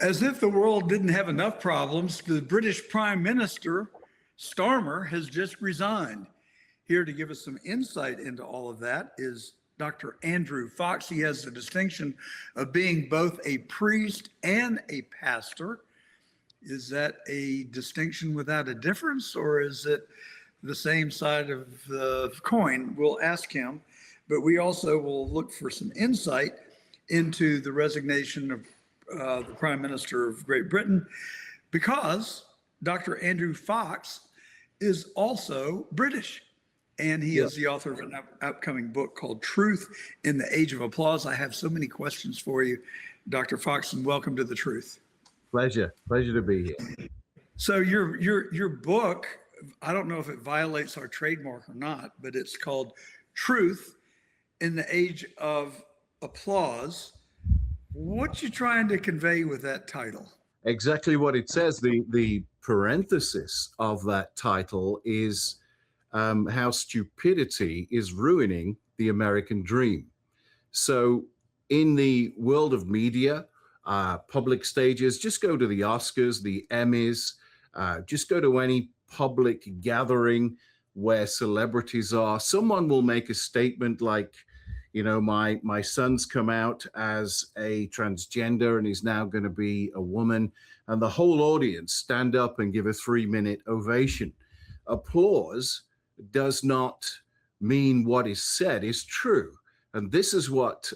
As if the world didn't have enough problems, the British Prime Minister, Starmer, has just resigned. Here to give us some insight into all of that is Dr. Andrew Fox. He has the distinction of being both a priest and a pastor. Is that a distinction without a difference, or is it the same side of the coin? We'll ask him, but we also will look for some insight into the resignation of the Prime Minister of Great Britain, because Dr. Andrew Fox is also British. And he is the author of an upcoming book called Truth in the Age of Applause. I have so many questions for you, Dr. Fox, and welcome to The Truth. Pleasure to be here. So your book, I don't know if it violates our trademark or not, but it's called Truth in the Age of Applause. What you trying to convey with that title? Exactly what it says. The parenthesis of that title is how stupidity is ruining the American dream. So in the world of media, public stages, just go to the Oscars, the Emmys, just go to any public gathering where celebrities are. Someone will make a statement like, you know, my son's come out as a transgender and he's now going to be a woman, and the whole audience stand up and give a 3-minute ovation. Applause does not mean what is said is true. And this is what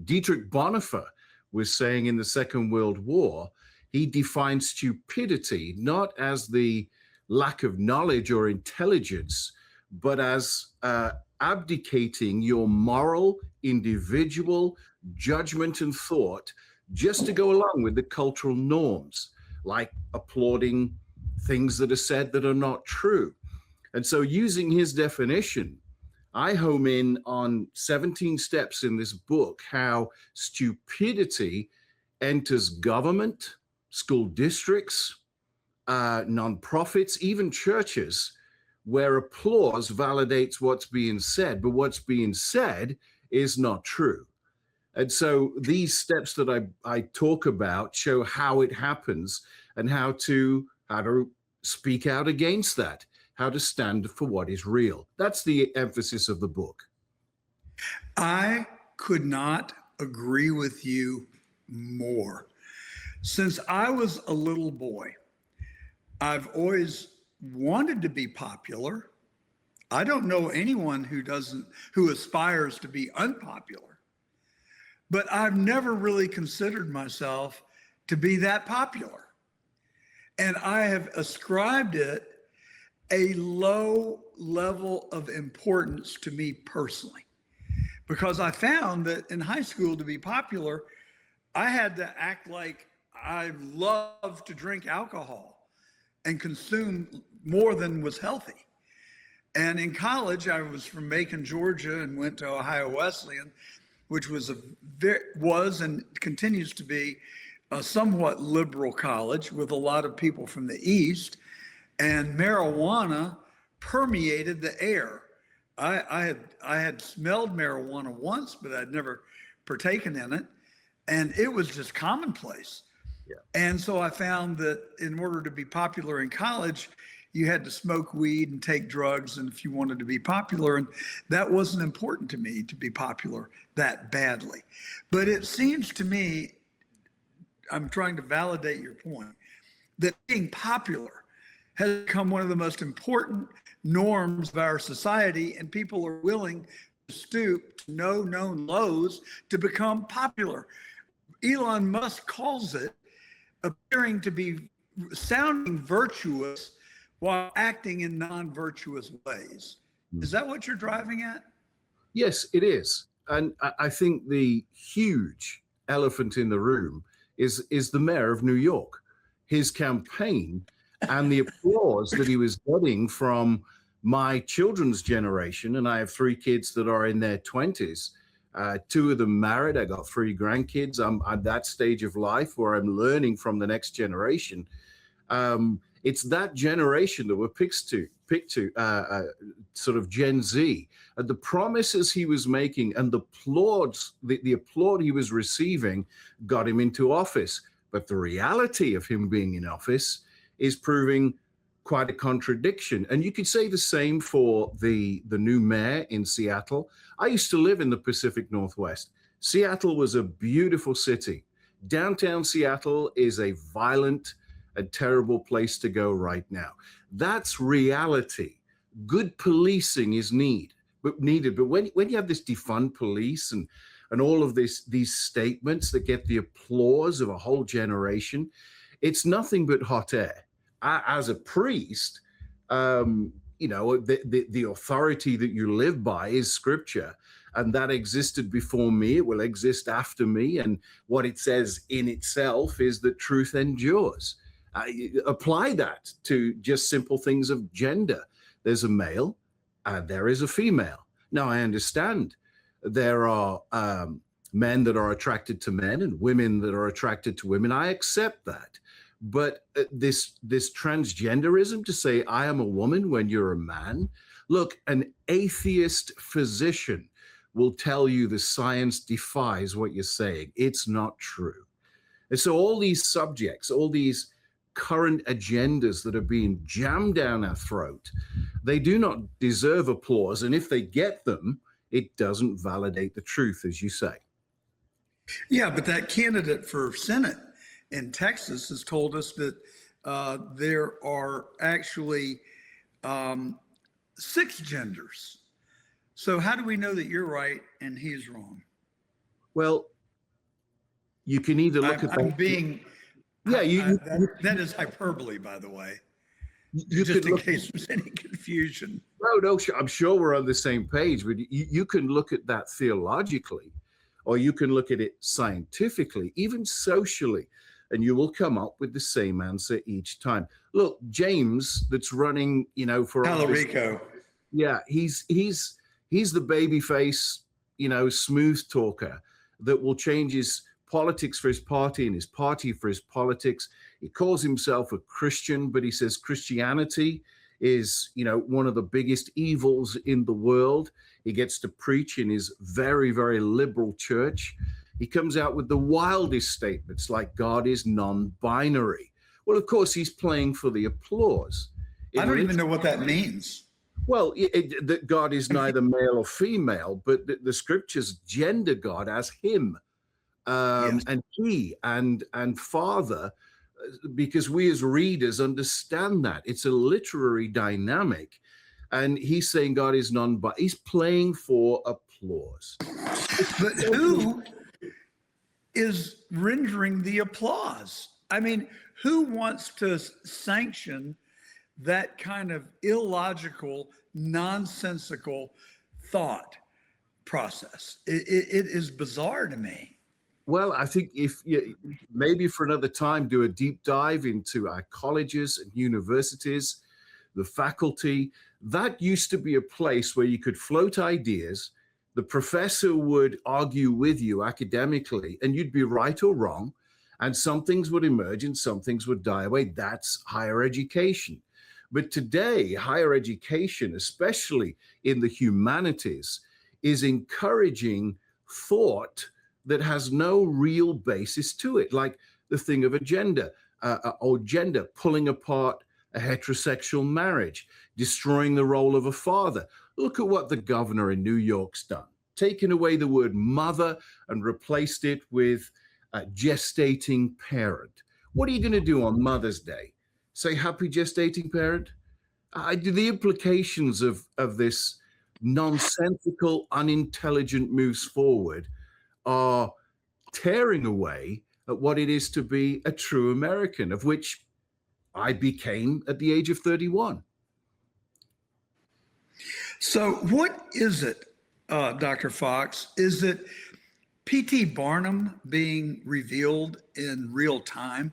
Dietrich Bonhoeffer was saying in the Second World War. He defined stupidity not as the lack of knowledge or intelligence, but as abdicating your moral, individual judgment and thought just to go along with the cultural norms, like applauding things that are said that are not true. And so using his definition, I home in on 17 steps in this book, how stupidity enters government, school districts, nonprofits, even churches, where applause validates what's being said, but what's being said is not true. And so these steps that I talk about show how it happens and how to speak out against that, how to stand for what is real. That's the emphasis of the book. I could not agree with you more. Since I was a little boy, I've always wanted to be popular. I don't know anyone who aspires to be unpopular, but I've never really considered myself to be that popular. And I have ascribed it a low level of importance to me personally, because I found that in high school, to be popular, I had to act like I loved to drink alcohol and consume more than was healthy. And in college, I was from Macon, Georgia, and went to Ohio Wesleyan, which was and continues to be a somewhat liberal college with a lot of people from the East. And marijuana permeated the air. I had smelled marijuana once, but I'd never partaken in it. And it was just commonplace. Yeah. And so I found that in order to be popular in college, you had to smoke weed and take drugs, and if you wanted to be popular, and that wasn't important to me to be popular that badly. But it seems to me, I'm trying to validate your point, that being popular has become one of the most important norms of our society, and people are willing to stoop to no known lows to become popular. Elon Musk calls it appearing to be sounding virtuous while acting in non-virtuous ways. Is that what you're driving at? Yes, it is. And I think the huge elephant in the room is the mayor of New York. His campaign and the applause that he was getting from my children's generation, and I have 3 kids that are in their 20s, 2 of them married. I got 3 grandkids. I'm at that stage of life where I'm learning from the next generation. It's that generation that we're picked to sort of Gen Z. And the promises he was making and the applaud he was receiving got him into office. But the reality of him being in office is proving quite a contradiction. And you could say the same for the new mayor in Seattle. I used to live in the Pacific Northwest. Seattle was a beautiful city. Downtown Seattle is a violent and terrible place to go right now. That's reality. Good policing is needed. But when you have this defund police and all of these statements that get the applause of a whole generation, it's nothing but hot air. As a priest, the authority that you live by is Scripture, and that existed before me. It will exist after me, and what it says in itself is that truth endures. Apply that to just simple things of gender. There's a male and there is a female. Now, I understand there are men that are attracted to men and women that are attracted to women. I accept that. But this transgenderism, to say I am a woman when you're a man, look, an atheist physician will tell you the science defies what you're saying. It's not true. And so all these subjects, all these current agendas that are being jammed down our throat, they do not deserve applause. And if they get them, it doesn't validate the truth, as you say. Yeah, but that candidate for Senate in Texas has told us that there are actually 6 genders. So how do we know that you're right and he's wrong? Well, you can either look at I'm being, yeah, that is hyperbole, by the way, you just could in look, case there's any confusion. no, I'm sure we're on the same page, but you can look at that theologically, or you can look at it scientifically, even socially, and you will come up with the same answer each time. Look, James, that's running, for Talarico. Yeah, he's the baby face, smooth talker that will change his politics for his party and his party for his politics. He calls himself a Christian, but he says Christianity is, one of the biggest evils in the world. He gets to preach in his very, very liberal church. He comes out with the wildest statements like God is non-binary. Well, of course, he's playing for the applause. I don't even know what that means. Well, that God is neither male or female, but the scriptures gender God as him, Yes. and he and father, because we as readers understand that. It's a literary dynamic. And he's saying God is non-binary. He's playing for applause. But who is rendering the applause? I mean, who wants to sanction that kind of illogical, nonsensical thought process? It is bizarre to me. Well, I think if maybe for another time, do a deep dive into our colleges and universities, the faculty. That used to be a place where you could float ideas. The professor would argue with you academically, and you'd be right or wrong. And some things would emerge and some things would die away. That's higher education. But today, higher education, especially in the humanities, is encouraging thought that has no real basis to it, like the thing of a gender or gender pulling apart a heterosexual marriage, destroying the role of a father. Look at what the governor in New York's done, taken away the word mother and replaced it with gestating parent. What are you going to do on Mother's Day? Say happy gestating parent? The implications of this nonsensical, unintelligent moves forward are tearing away at what it is to be a true American, of which I became at the age of 31. So what is it, Dr. Fox? Is it P.T. Barnum being revealed in real time?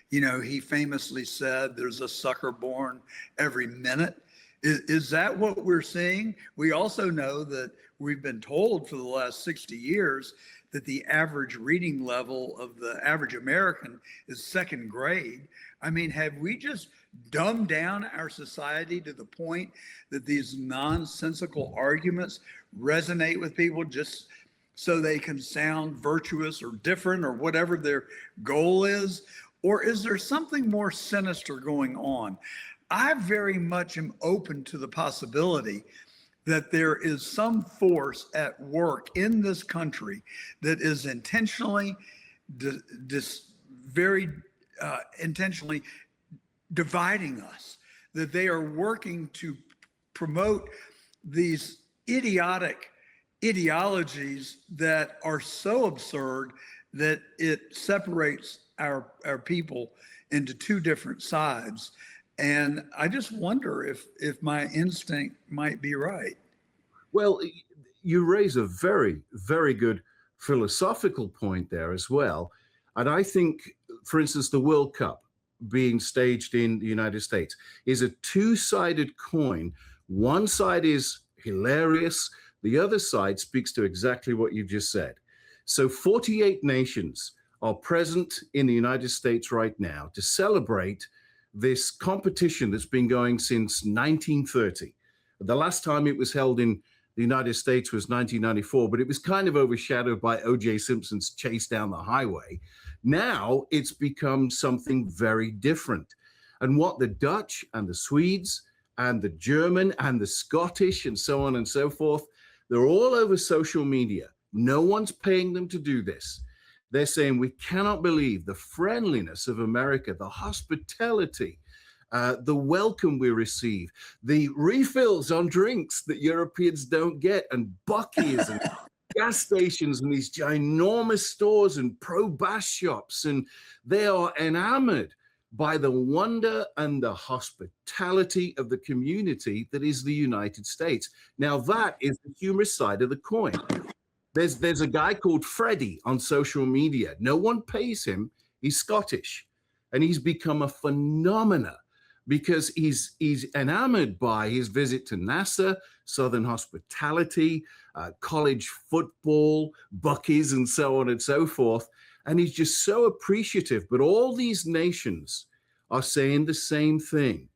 He famously said there's a sucker born every minute. Is that what we're seeing? We also know that we've been told for the last 60 years that the average reading level of the average American is second grade. I mean, have we just dumbed down our society to the point that these nonsensical arguments resonate with people just so they can sound virtuous or different or whatever their goal is? Or is there something more sinister going on? I very much am open to the possibility that there is some force at work in this country that is intentionally, very intentionally dividing us, that they are working to promote these idiotic ideologies that are so absurd that it separates our people into two different sides. And I just wonder if my instinct might be right. Well, you raise a very, very good philosophical point there as well. And I think, for instance, the World Cup being staged in the United States is a two-sided coin. One side is hilarious. The other side speaks to exactly what you just said. So 48 nations are present in the United States right now to celebrate this competition that's been going since 1930. The last time it was held in the United States was 1994, but it was kind of overshadowed by O.J. Simpson's chase down the highway. Now it's become something very different. And what the Dutch and the Swedes and the German and the Scottish and so on and so forth, they're all over social media. No one's paying them to do this. They're saying we cannot believe the friendliness of America, the hospitality, the welcome we receive, the refills on drinks that Europeans don't get, and Buc-ee's and gas stations and these ginormous stores and pro bass shops. And they are enamored by the wonder and the hospitality of the community that is the United States. Now, that is the humorous side of the coin. There's a guy called Freddie on social media. No one pays him. He's Scottish, and he's become a phenomena because he's enamored by his visit to NASA, Southern hospitality, college football, Buc-ee's, and so on and so forth. And he's just so appreciative. But all these nations are saying the same thing.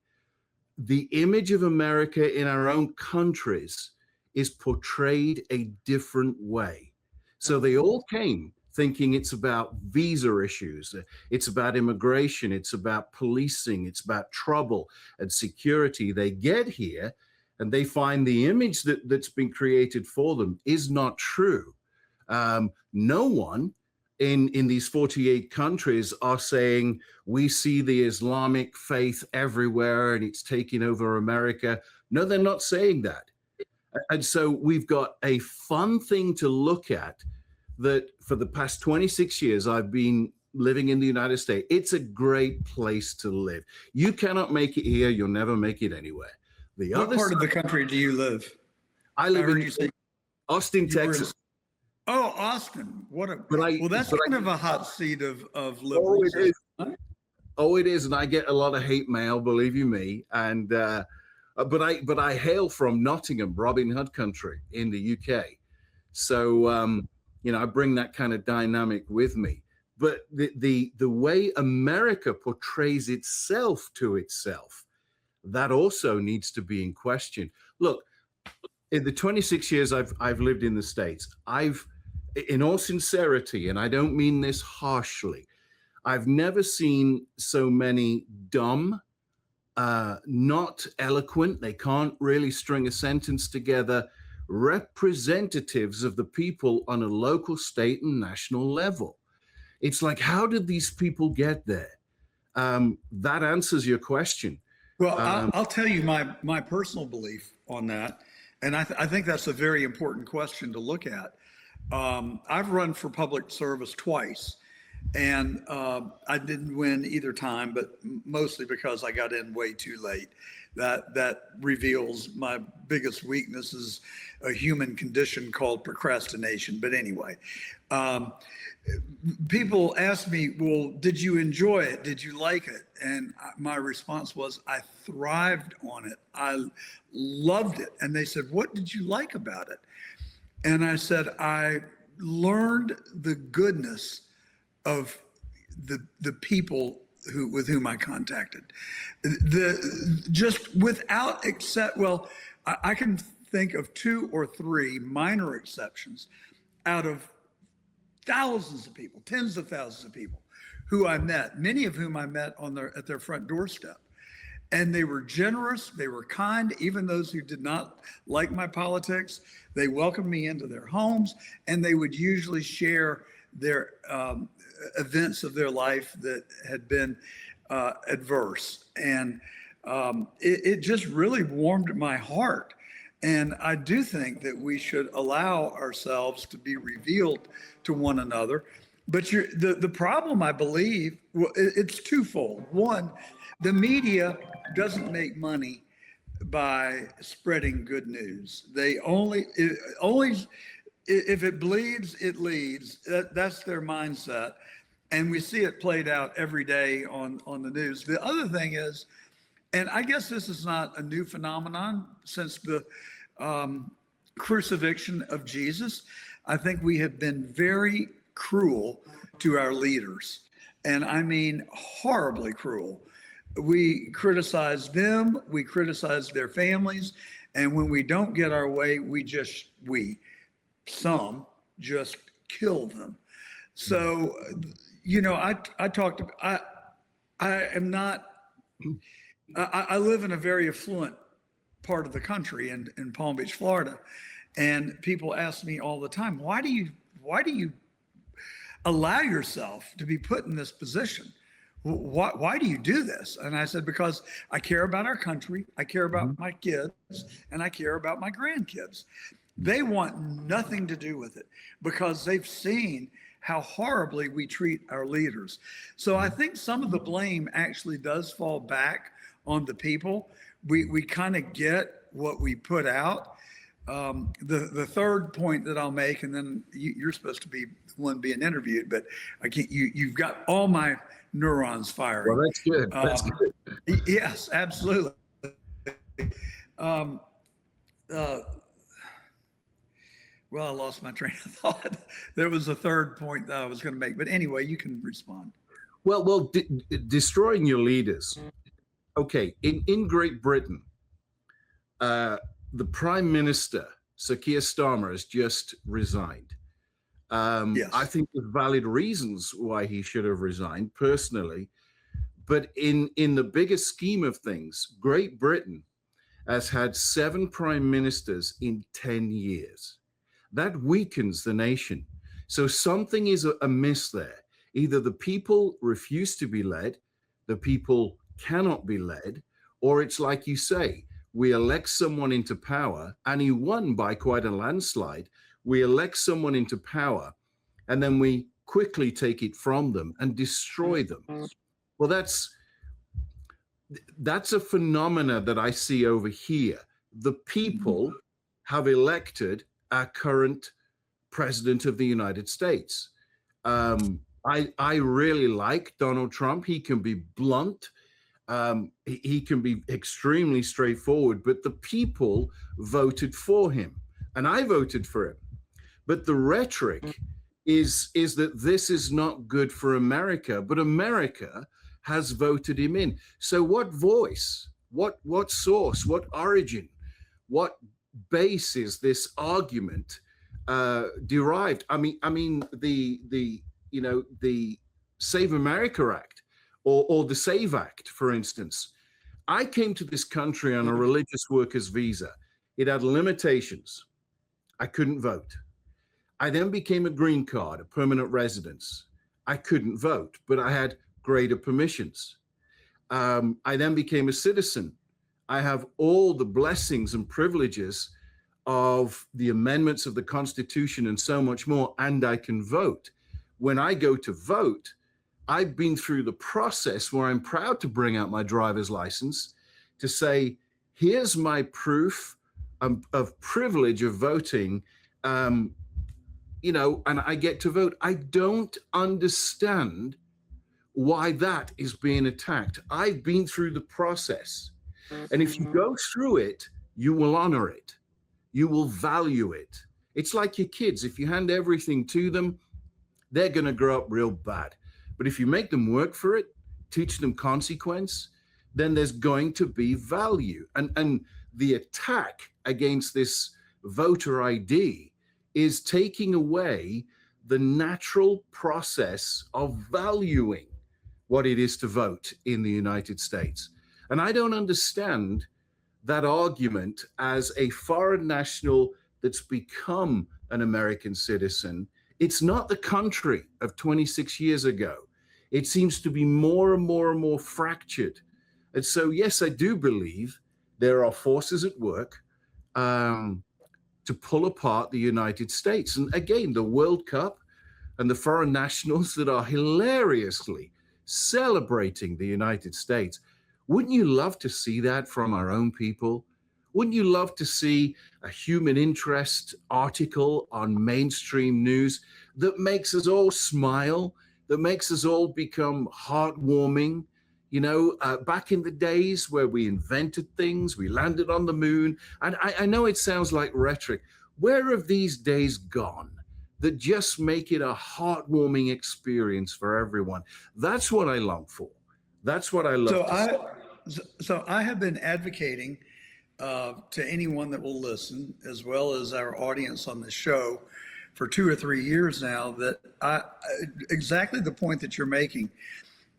The image of America in our own countries is portrayed a different way. So they all came thinking it's about visa issues, it's about immigration, it's about policing, it's about trouble and security. They get here and they find the image that's been created for them is not true. No one in these 48 countries are saying we see the Islamic faith everywhere and it's taking over America. No, they're not saying that. And so we've got a fun thing to look at that for the past 26 years, I've been living in the United States. It's a great place to live. You cannot make it here. You'll never make it anywhere. The What other part side, of the country do you live? I live heard in you say Austin, you were in- Texas. Oh, Austin. Well, that's but kind of a hot seat of Oh, liberals. it is. Oh, it is. And I get a lot of hate mail, believe you me. And, but I hail from Nottingham, Robin Hood country in the UK. So, I bring that kind of dynamic with me. But the way America portrays itself to itself, that also needs to be in question. Look, in the 26 years I've lived in the States, in all sincerity, and I don't mean this harshly, I've never seen so many dumb, not eloquent, they can't really string a sentence together, representatives of the people on a local, state, and national level. It's like, how did these people get there? That answers your question. Well, I'll tell you my personal belief on that, and I think that's a very important question to look at. I've run for public service twice, and I didn't win either time, but mostly because I got in way too late. That reveals my biggest weakness is a human condition called procrastination. But anyway, people ask me, well, did you enjoy it? Did you like it? And my response was, I thrived on it. I loved it. And they said, what did you like about it? And I said, I learned the goodness of the people with whom I contacted. Just without I can think of 2 or 3 minor exceptions. out of thousands of people, tens of thousands of people who I met, many of whom I met at their front doorstep. And they were generous, they were kind, even those who did not like my politics. They welcomed me into their homes, and they would usually share their events of their life that had been adverse. And it just really warmed my heart. And I do think that we should allow ourselves to be revealed to one another. But the problem, I believe, it's twofold. One, the media doesn't make money by spreading good news. They only if it bleeds, it leads. That's their mindset. And we see it played out every day on the news. The other thing is, and I guess this is not a new phenomenon since the crucifixion of Jesus, I think we have been very cruel to our leaders. And I mean horribly cruel. We criticize them, we criticize their families, and when we don't get our way, some just kill them. So, I live in a very affluent part of the country in Palm Beach, Florida. And people ask me all the time, why do you allow yourself to be put in this position? Why do you do this? And I said, because I care about our country, I care about my kids, and I care about my grandkids. They want nothing to do with it because they've seen how horribly we treat our leaders. So I think some of the blame actually does fall back on the people. We kind of get what we put out. The third point that I'll make, and then you're supposed to be the one being interviewed, but I can't. You've got all my neurons firing. Well, that's good. That's good. Yes, absolutely. Well, I lost my train of thought. There was a third point that I was going to make, but anyway, you can respond. Well, destroying your leaders. Okay, in Great Britain, the Prime Minister, Sir Keir Starmer, has just resigned. Yes. I think there's valid reasons why he should have resigned personally, but in the bigger scheme of things, Great Britain has had 7 prime ministers in 10 years. That weakens the nation. So something is amiss there. Either the people refuse to be led, the people cannot be led, or it's like you say, we elect someone into power, and he won by quite a landslide. We elect someone into power, and then we quickly take it from them and destroy them. Well, that's a phenomena that I see over here. The people have elected our current president of the United States. I really like Donald Trump. He can be blunt. He can be extremely straightforward, but the people voted for him, and I voted for him. But the rhetoric is that this is not good for America, but America has voted him in. So what voice, what source, what origin, what base is this argument derived? I mean the Save America Act or the SAVE Act, for instance. I came to this country on a religious workers visa. It had limitations. I couldn't vote. I then became a green card, a permanent residence. I couldn't vote, but I had greater permissions. I then became a citizen. I have all the blessings and privileges of the amendments of the Constitution and so much more, and I can vote. When I go to vote, I've been through the process where I'm proud to bring out my driver's license to say, here's my proof of privilege of voting, and I get to vote. I don't understand why that is being attacked. I've been through the process. And if you go through it, you will honor it. You will value it. It's like your kids. If you hand everything to them, they're going to grow up real bad. But if you make them work for it, teach them consequence, then there's going to be value. And the attack against this voter ID is taking away the natural process of valuing what it is to vote in the United States. And I don't understand that argument as a foreign national that's become an American citizen. It's not the country of 26 years ago. It seems to be more and more and more fractured. And so, yes, I do believe there are forces at work to pull apart the United States. And again, the World Cup and the foreign nationals that are hilariously celebrating the United States. Wouldn't you love to see that from our own people? Wouldn't you love to see a human interest article on mainstream news that makes us all smile, that makes us all become heartwarming? You know, back in the days where we invented things, we landed on the moon. And I know it sounds like rhetoric. Where have these days gone that just make it a heartwarming experience for everyone? That's what I long for. That's what I love. So I have been advocating to anyone that will listen, as well as our audience on the show, for 2 or 3 years now, that exactly the point that you're making.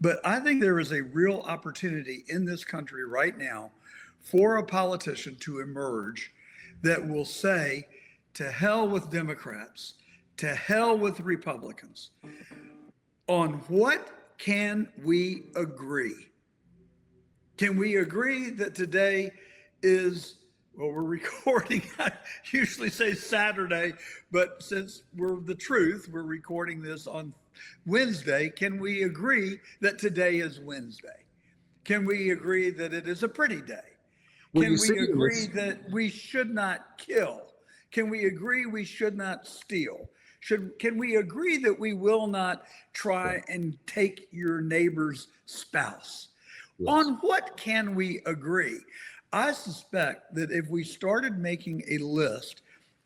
But I think there is a real opportunity in this country right now for a politician to emerge that will say, to hell with Democrats, to hell with Republicans. On what can we agree? Can we agree that today is, well, we're recording, I usually say Saturday, but since we're the truth, we're recording this on Wednesday. Can we agree that today is Wednesday? Can we agree that it is a pretty day? Can we agree that we should not kill? Can we agree we should not steal? Can we agree that we will not try and take your neighbor's spouse? Yes. On what can we agree? I suspect that if we started making a list,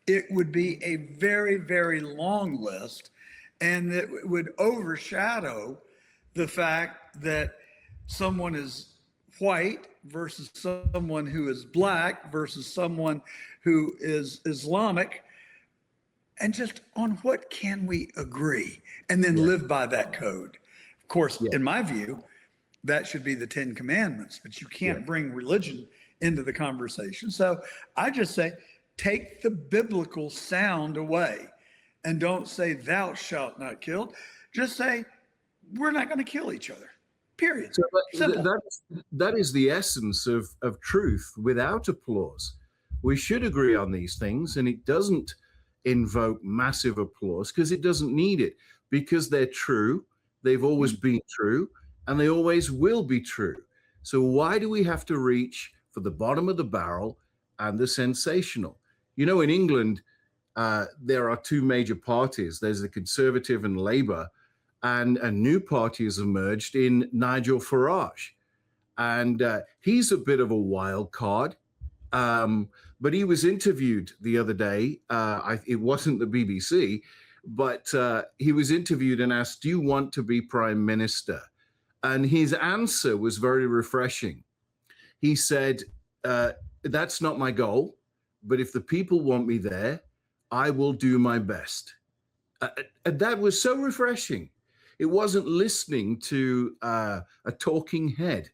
it would be a very, very long list, and it would overshadow the fact that someone is white versus someone who is black versus someone who is Islamic. And just on what can we agree, and then live by that code. Of course, in my view, that should be the 10 commandments, but you can't bring religion into the conversation. So I just say, take the biblical sound away and don't say thou shalt not kill. Just say, we're not going to kill each other, period. So that is the essence of truth without applause. We should agree on these things, and it doesn't invoke massive applause because it doesn't need it, because they're true. They've always been true, and they always will be true. So why do we have to reach for the bottom of the barrel and the sensational? You know, in England, there are two major parties. There's the Conservative and Labour, and a new party has emerged in Nigel Farage. And he's a bit of a wild card. But he was interviewed the other day. It wasn't the BBC, but he was interviewed and asked, do you want to be prime minister? And his answer was very refreshing. He said, that's not my goal, but if the people want me there, I will do my best. And that was so refreshing. It wasn't listening to a talking head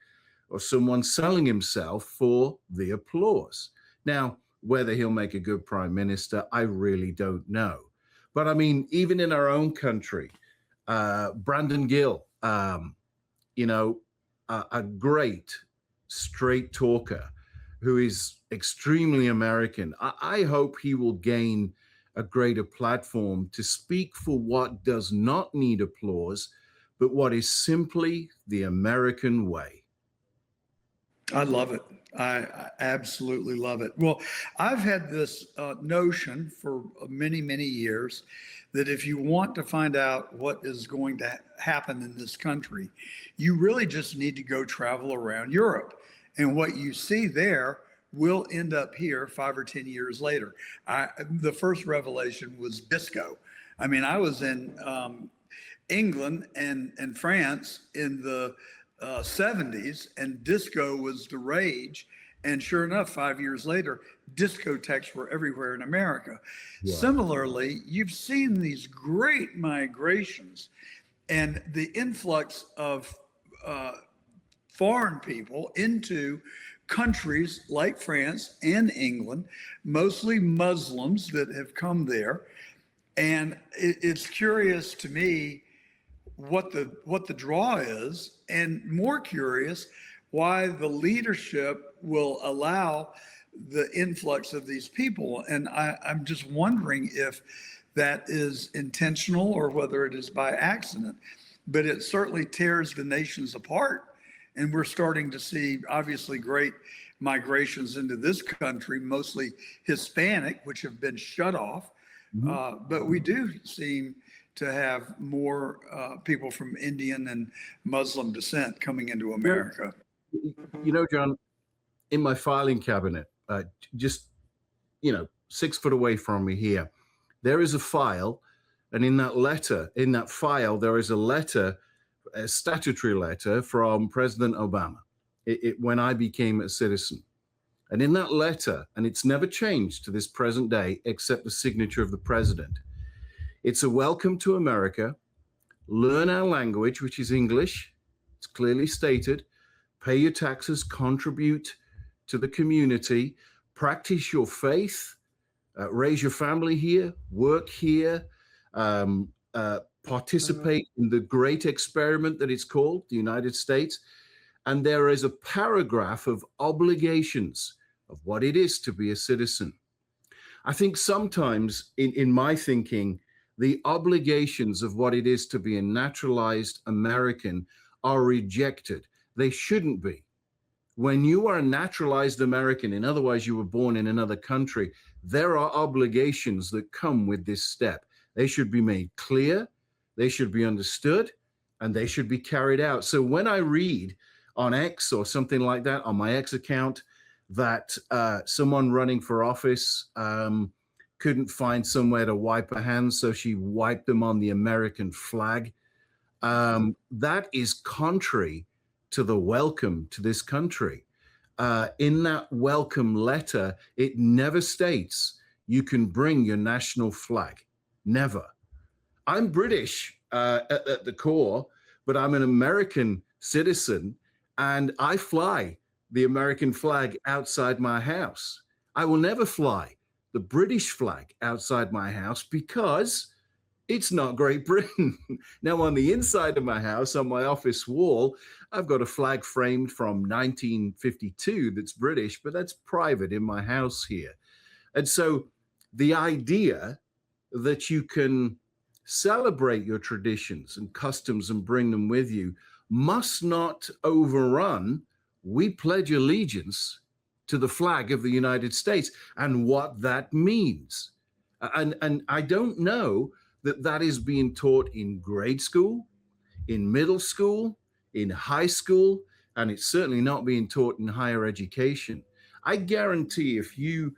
or someone selling himself for the applause. Now, whether he'll make a good prime minister, I really don't know. But I mean, even in our own country, Brandon Gill, you know, a great straight talker who is extremely American. I hope he will gain a greater platform to speak for what does not need applause, but what is simply the American way. I love it. I absolutely love it. Well, I've had this notion for many, many years that if you want to find out what is going to happen in this country, you really just need to go travel around Europe. And what you see there will end up here 5 or 10 years later. The first revelation was disco. I mean, I was in England and France in the 70s, and disco was the rage. And sure enough, 5 years later, discotheques were everywhere in America. Yeah. Similarly, you've seen these great migrations and the influx of foreign people into countries like France and England, mostly Muslims that have come there. And it's curious to me what the draw is, and more curious why the leadership will allow the influx of these people. And I'm just wondering if that is intentional or whether it is by accident. But it certainly tears the nations apart. And we're starting to see obviously great migrations into this country, mostly Hispanic, which have been shut off. But we do seem to have more people from Indian and Muslim descent coming into America. You know, John, in my filing cabinet, just, 6 foot away from me here, there is a file. And in that file, there is a letter, a statutory letter from President Obama when I became a citizen. And in that letter, and it's never changed to this present day, except the signature of the president, it's a welcome to America, learn our language, which is English. It's clearly stated, pay your taxes, contribute to the community, practice your faith, raise your family here, work here, participate in the great experiment that it's called, the United States. And there is a paragraph of obligations of what it is to be a citizen. I think sometimes in my thinking, the obligations of what it is to be a naturalized American are rejected. They shouldn't be. When you are a naturalized American, and otherwise you were born in another country, there are obligations that come with this step. They should be made clear, they should be understood, and they should be carried out. So when I read on X or something like that, on my X account, that someone running for office couldn't find somewhere to wipe her hands, so she wiped them on the American flag, that is contrary to the welcome to this country. In that welcome letter, it never states you can bring your national flag. Never. I'm British at the core, but I'm an American citizen, and I fly the American flag outside my house. I will never fly the British flag outside my house because it's not Great Britain. Now, on the inside of my house, on my office wall, I've got a flag framed from 1952 that's British, but that's private in my house here. And so the idea that you can celebrate your traditions and customs and bring them with you must not overrun, we pledge allegiance to the flag of the United States and what that means. And I don't know that is being taught in grade school, in middle school, in high school, and it's certainly not being taught in higher education. I guarantee if you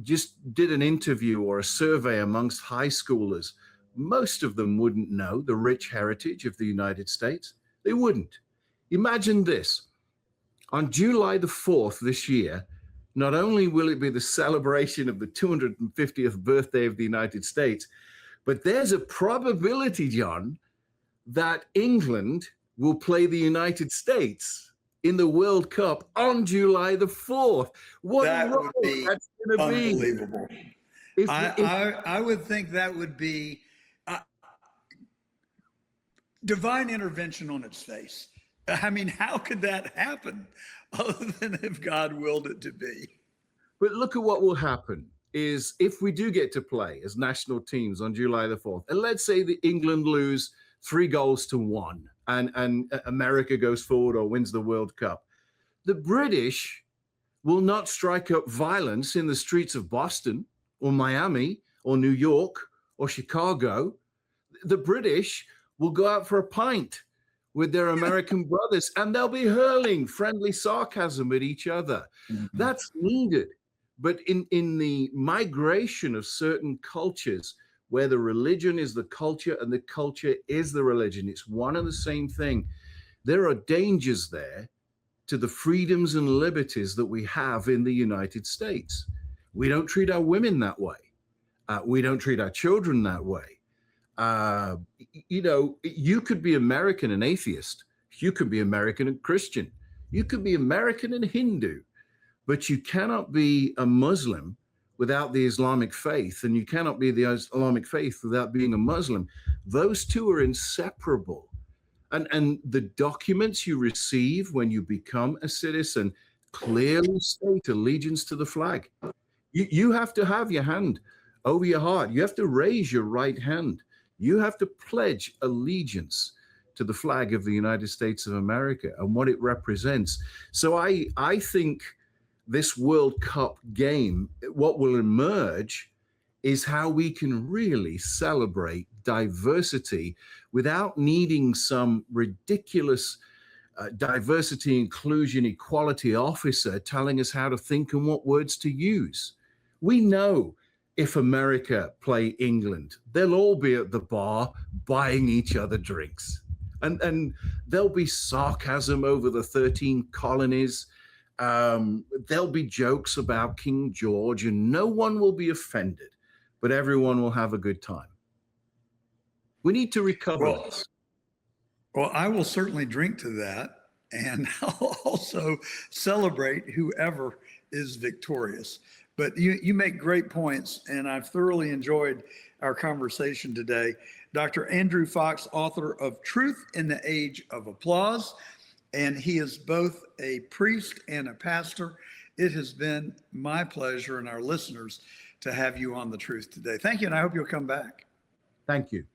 just did an interview or a survey amongst high schoolers, most of them wouldn't know the rich heritage of the United States. They wouldn't. Imagine this. On July the 4th this year, not only will it be the celebration of the 250th birthday of the United States, but there's a probability, John, that England will play the United States in the World Cup on July the 4th. What that would be unbelievable. I would think that would be divine intervention on its face. I mean, how could that happen other than if God willed it to be? But look at what will happen is if we do get to play as national teams on July the 4th, and let's say that England lose 3-1 and America goes forward or wins the World Cup, the British will not strike up violence in the streets of Boston or Miami or New York or Chicago. The British will go out for a pint with their American brothers, and they'll be hurling friendly sarcasm at each other. Mm-hmm. That's needed. But in the migration of certain cultures where the religion is the culture and the culture is the religion, it's one and the same thing, there are dangers there to the freedoms and liberties that we have in the United States. We don't treat our women that way. We don't treat our children that way. You know, you could be American and atheist. You could be American and Christian. You could be American and Hindu, but you cannot be a Muslim without the Islamic faith, and you cannot be the Islamic faith without being a Muslim. Those two are inseparable. And the documents you receive when you become a citizen clearly state allegiance to the flag. You have to have your hand over your heart. You have to raise your right hand. You have to pledge allegiance to the flag of the United States of America and what it represents. So I think this World Cup game, what will emerge is how we can really celebrate diversity without needing some ridiculous diversity, inclusion, equality officer telling us how to think and what words to use. We know if America play England, they'll all be at the bar buying each other drinks. And there'll be sarcasm over the 13 colonies. There'll be jokes about King George, and no one will be offended, but everyone will have a good time. We need to recover this. Well, I will certainly drink to that, and I'll also celebrate whoever is victorious. But you make great points, and I've thoroughly enjoyed our conversation today. Dr. Andrew Fox, author of Truth in the Age of Applause, and he is both a priest and a pastor. It has been my pleasure and our listeners to have you on The Truth today. Thank you, and I hope you'll come back. Thank you.